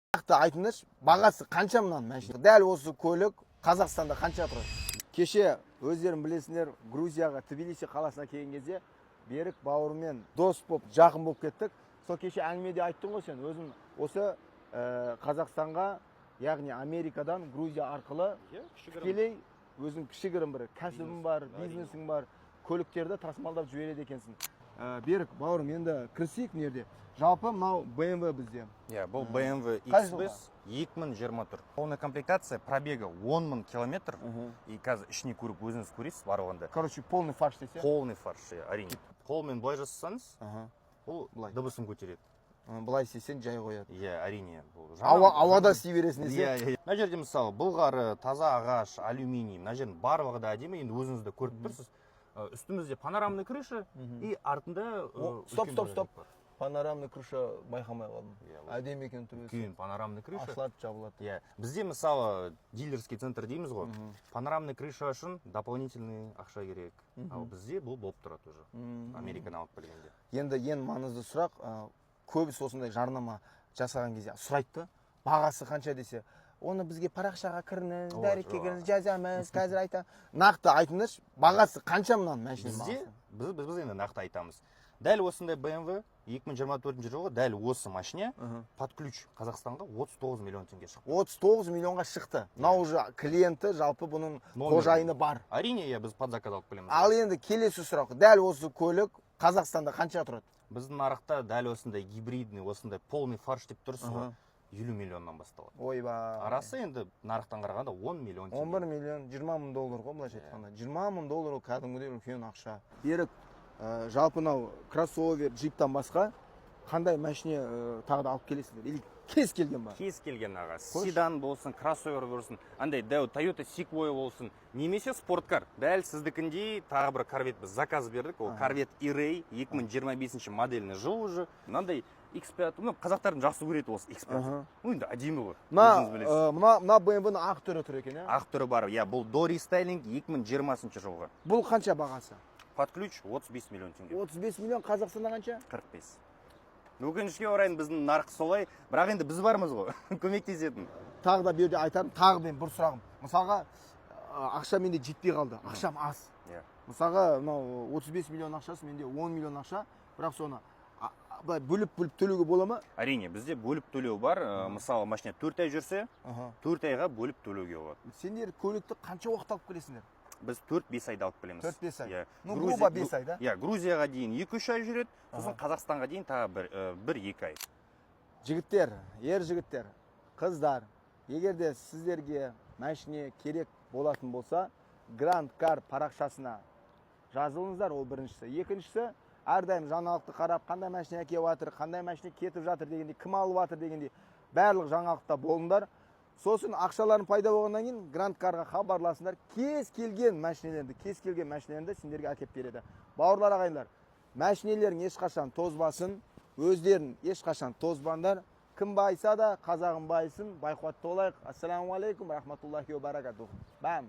нақты айтыңдаршы, бағасы қанша мынаның машина? Дәл осы көлік Қазақстанда қанша тұрады? Кеше өздерің білесіңдер, Грузияға, Тбилиси қаласына келген кезде Берік бауырмен дос болып, жақын болып кеттік. Сол кеше әңгімеде айттың ғой сен, өзің осы Қазақстанға, яғни Америкадан Грузия арқылы тікелей өзің кішігірім бір кәсібің бар, бизнесің бар, көліктерді тасымалдап жібереді екенсің. Берік бауырым, енді кірісейік мына жерде. Жалпы мынау BMW бізде. Бұл BMW X5 2024. Полная комплектация, пробега 10.000 километр. И қазір ішіне көріп өзіңіз көресіз барлығында. Короче, полный фарш десе? Полный фарш, әрине. Қолмен былай жасасаңыз, ол дыбысын көтереді. Былай істесең жай қояды. Әрине. Ауада істей бересің десе? Мына жерде мысалы былғары, таза ағаш, алюминий, мына жердің барлығы да әдемі. Енді өзіңіз де көріп тұрсыз. Үстімізде панорамный крыша и артында Стоп. Панорамный крыша байқамай қалдым. Әдемі екен түресі. Кейін панорамный крыша. Ашылады, жабылады. Бізде мысалы дилерский центр дейміз ғой. Панорамный крыша үшін дополнительный ақша керек. Ал бізде бұл болып тұрады уже. Американы алып келгенде. Енді ең маңызды сұрақ, көбісі осындай жарнама жасаған кезде сұрайды, бағасы қанша десе, оны бізге парақшаға кіріңіз, дәрекке кіріңіз, жазамыз, қазір айтамыз. Нақты айтыңдаршы, бағасы қанша мынаның машинаның бағасы? Біз енді нақты айтамыз. Дәл осындай BMW 2024 жылғы дәл осы машина под ключ Қазақстанға 39 миллион теңге шықты. 39 миллионға шықты. Мынау уже клиенті, жалпы бұның қожайыны бар. Әрине, біз под заказ алып келеміз. Ал енді келесі сұрақ, дәл осы көлік Қазақстанда қанша тұрады? Біздің нарықта дәл осындай гибридный, осындай полный фарш деп тұрсыз ғой, 50 миллионнан басталады. Ойба. Арасы енді нарықтан қарағанда 10 миллион теңге. 11 миллион, 20 мың доллар ғой былайша айтқанда. 20 мың доллар ол кәдімгідей үлкен ақша. Берік, жалпы мынау кроссовер, джиптан басқа қандай машина тағы да алып келесіңдер? Или кез келген ба? Кез келген аға. Седан болсын, кроссовер болсын, андай дәу Toyota Sequoia болсын, немесе спорткар. Дәл сіздікіндей тағы бір корвет біз заказ бердік. Ол корвет E-Ray 2025 модельный жыл уже. Мынандай X5, қазақтардың жақсы көреді осы X5. Енді әдемі ғой. Мына BMW-ның ақ түрі тұр екен, ақ түрі бар. Бұл до рестайлинг 2020 жылғы. Бұл қанша бағасы? Под ключ 35 миллион теңге. 35 миллион, Қазақстанда қанша? 45. Өкінішке орай біздің нарық солай, бірақ енді біз бармыз ғой, көмектесетін. Тағы да берде айтарым, тағы мен бір сұрағым. Мысалға, ақша менде жетпей қалды, ақшам аз. Мысалға, 35 миллион ақшасы, менде 10 миллион ақша, бірақ соны бөліп төлеуге бола ма? Әрине, бізде бөліп төлеу бар. Мысалы, машина 4 ай жүрсе, 4 айға бөліп төлеуге болады. Сендер көлікті қанша уақыт алып келесіңдер? Біз 4-5 айда алып келеміз. 4-5 ай. Грубо 5 ай, да? Грузияға дейін 2-3 ай жүреді, сосын Қазақстанға дейін тағы 1-2 ай. Жігіттер, ер жігіттер, қыздар, егерде сіздерге машина керек болатын болса, Grand Car парақшасына жазылыңыздар, ол біріншісі. Екіншісі, әрдайым жаңалықты қарап, қандай машина келіп жатыр, қандай машина кетіп жатыр дегенде, кім алып жатыр дегенде, барлық жаңалықта болыңдар. Сосын ақшаларын пайда болғаннан кейін Grand Car-ға хабарласыңдар. Кез келген машинелерді сендерге әкеп береді. Бауырлар, ағайындар, машинелерің ешқашан тозбасын, өздерін ешқашан тозбаңдар. Кім байса да қазағын байсын, байқуатты болайық. Ассаламу алейкум, рахматуллахи ва баракатух. Бәм.